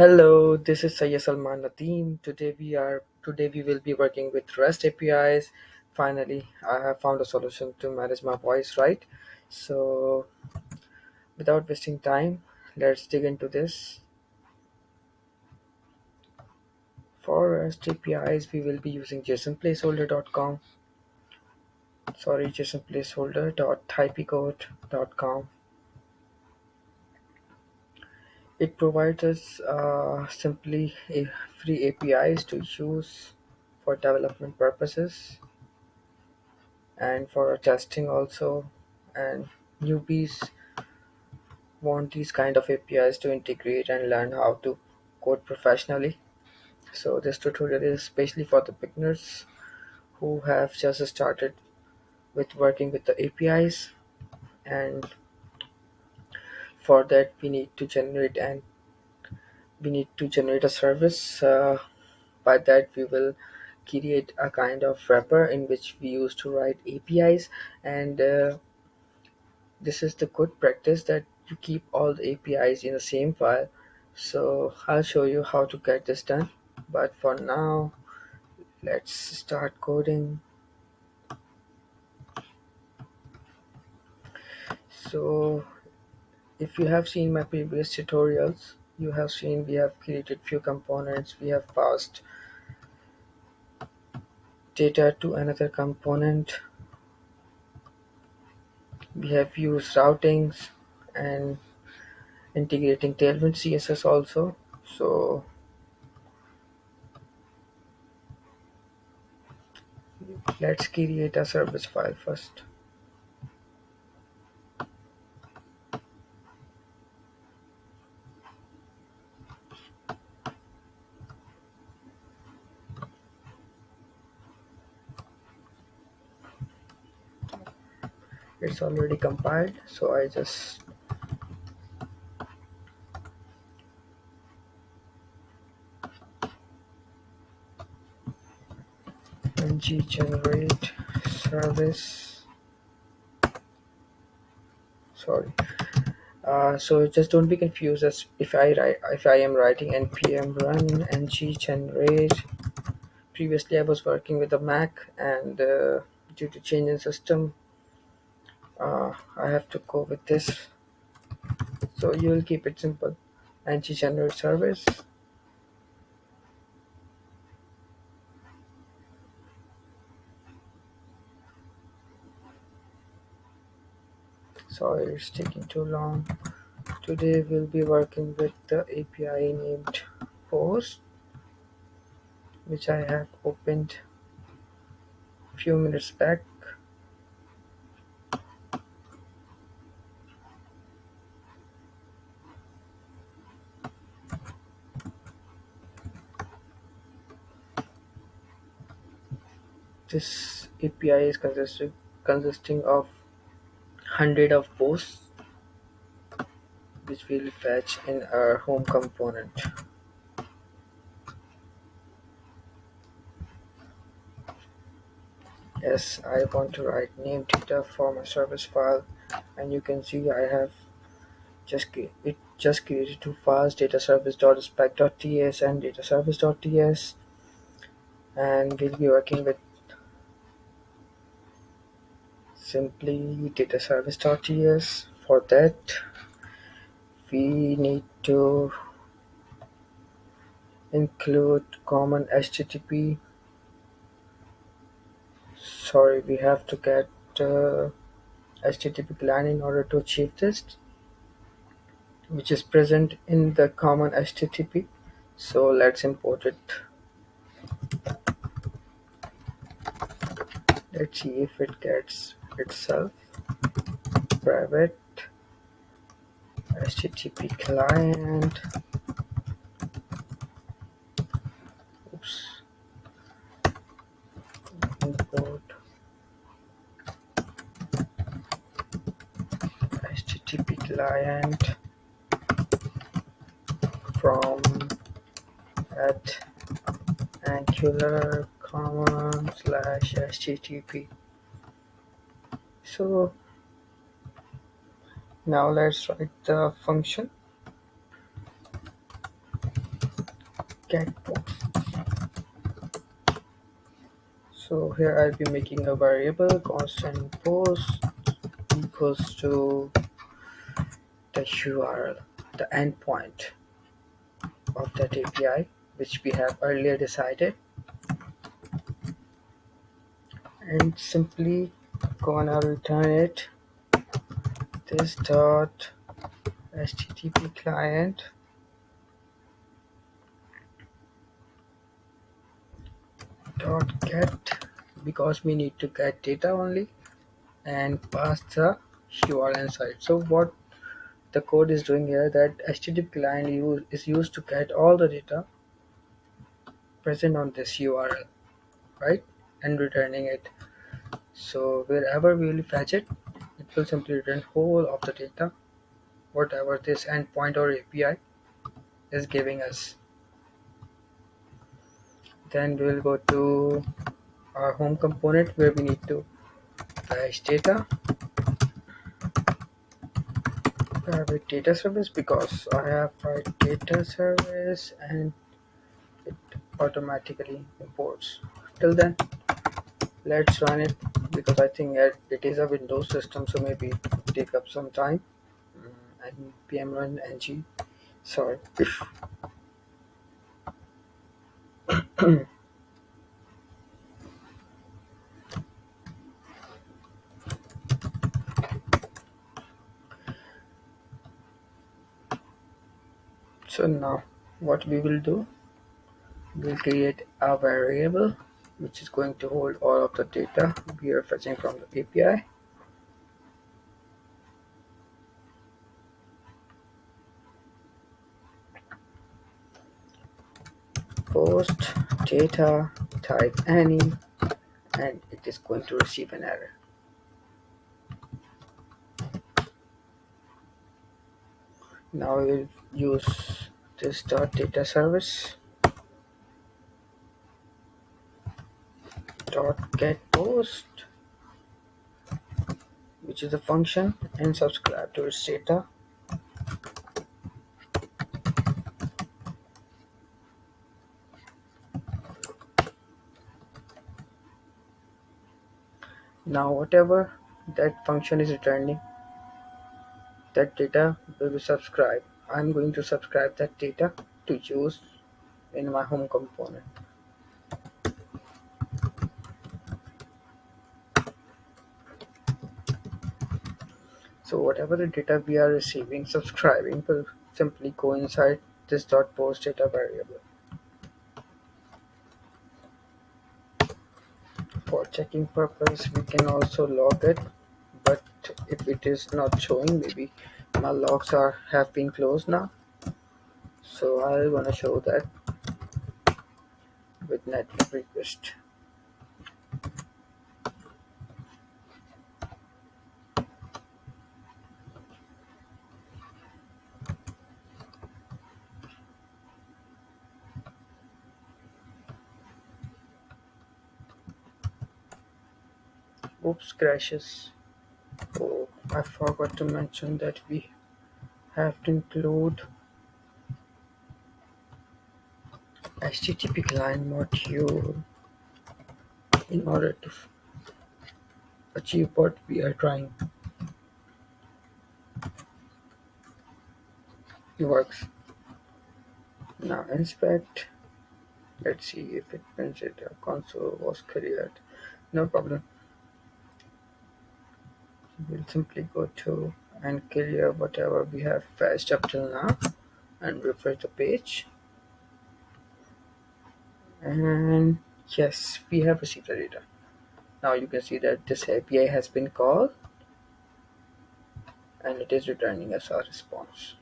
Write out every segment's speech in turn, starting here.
Hello, this is Sayyid Salman Nadeem. Today we will be working with REST APIs. Finally, I have found a solution to manage my voice right. So, without wasting time, let's dig into this. For REST APIs, we will be using JSONPlaceholder.com. Sorry, JSONPlaceholder.hypecode.com. It provides us simply free APIs to use for development purposes and for testing also, and newbies want these kind of APIs to integrate and learn how to code professionally. So this tutorial is especially for the beginners who have just started with working with the APIs, and for that we need to generate a service. By that we will create a kind of wrapper in which we use to write APIs, and this is the good practice that you keep all the APIs in the same file. So I'll show you how to get this done. But for now, let's start coding. So if you have seen my previous tutorials, you have seen we have created few components. We have passed data to another component. We have used routings and integrating Tailwind CSS also. So let's create a service file first. It's already compiled, so I just ng generate service. Sorry. So just don't be confused as if I am writing npm run ng generate. Previously I was working with a Mac, and due to change in system, I have to go with this. So you will keep it simple. Ng generate service. Sorry, it's taking too long. Today we'll be working with the API named post, which I have opened few minutes back. This API is consisting of hundred of posts, which we'll fetch in our home component. Yes, I want to write name data for my service file, and you can see I have just created two files, dataservice.spec.ts and dataservice.ts, and we'll be working with simply dataservice.ts. For that, we need to include common HTTP. Sorry, we have to get HTTP client in order to achieve this, which is present in the common HTTP. So let's import it. Let's see if it gets itself. Private HTTP client. Oops. Import HTTP client from at angular /http. So now let's write the function. get post. So here I'll be making a variable constant post equals to the URL, the endpoint of that API, which we have earlier decided, and simply gonna return it this dot http client dot get, because we need to get data only, and pass the URL inside. So what the code is doing here, that HTTP client is used to get all the data present on this URL, right, and returning it. So wherever we will fetch it, it will simply return whole of the data, whatever this endpoint or API is giving us. Then we will go to our home component where we need to fetch data, private data service, because I have a data service and it automatically imports. Till then, let's run it, because I think it is a Windows system, so maybe it will take up some time. And pm run ng, sorry. So now what we will do, we'll create a variable which is going to hold all of the data we are fetching from the API. Post data type any, and it is going to receive an error. Now we'll use this dot data service dot get post, which is a function, and subscribe to its data. Now whatever that function is returning, that data will be subscribed. I'm going to subscribe that data to use in my home component. So whatever the data we are receiving, subscribing will simply go inside this dot post data variable. For checking purpose, we can also log it, but if it is not showing, maybe my logs have been closed now. So I'm gonna show that with network request. Oops, crashes. Oh, I forgot to mention that we have to include HTTP client module in order to achieve what we are trying. It works. Now inspect. Let's see if it prints it. A console was cleared. No problem. We'll simply go to and clear whatever we have fetched up till now and refresh the page. And yes, we have received the data. Now you can see that this API has been called and it is returning us a response.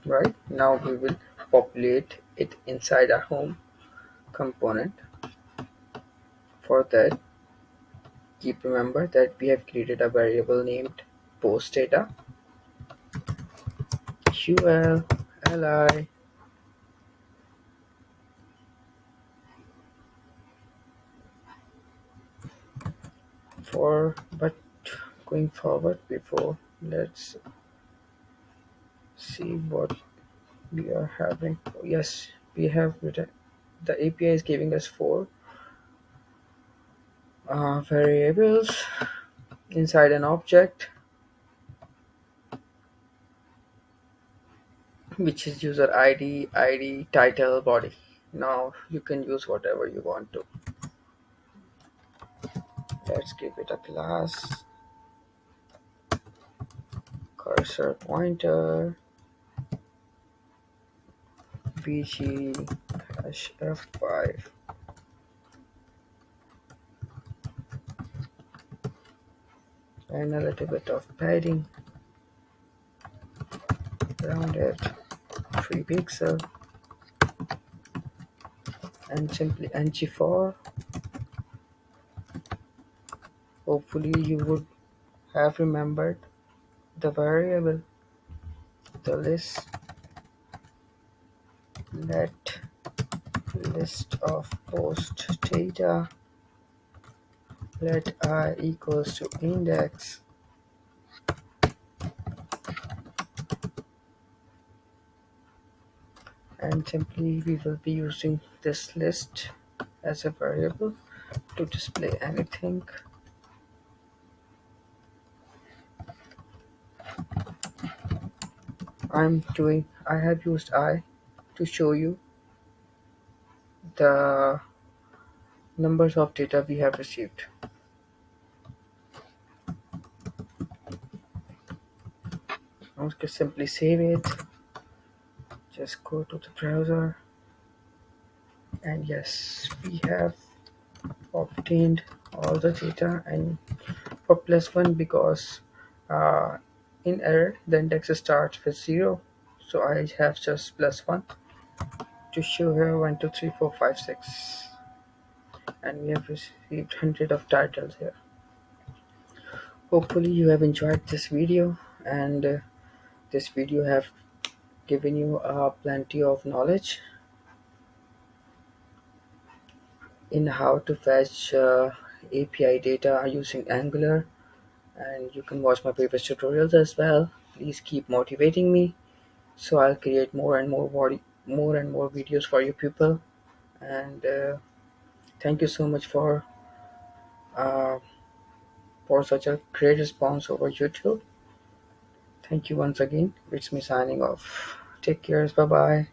Right, now we will populate it inside our home component. For that, remember that we have created a variable named post data ULLI. But going forward, before, let's see what We are having, yes, we have written, the API is giving us four variables inside an object, which is user ID, title, body. Now you can use whatever you want to. Let's give it a class, cursor pointer, bg-f5. And a little bit of padding around it, 3 pixel, and simply ng4. Hopefully you would have remembered the variable, the list, let list of post data, let I equals to index, and simply we will be using this list as a variable to display anything. I have used I to show you the numbers of data we have received. Okay, simply save it. Just go to the browser, and yes, we have obtained all the data. And for +1, because uh, in error the index starts with 0, so I have just +1 to show here 1 2 3 4 5 6, and we have received 100 of titles here. Hopefully you have enjoyed this video, and this video have given you plenty of knowledge in how to fetch API data using Angular. And you can watch my previous tutorials as well. Please keep motivating me, so I'll create more and more videos for you people. And thank you so much uh, for such a great response over YouTube. Thank you once again. It's me signing off. Take care. Bye bye.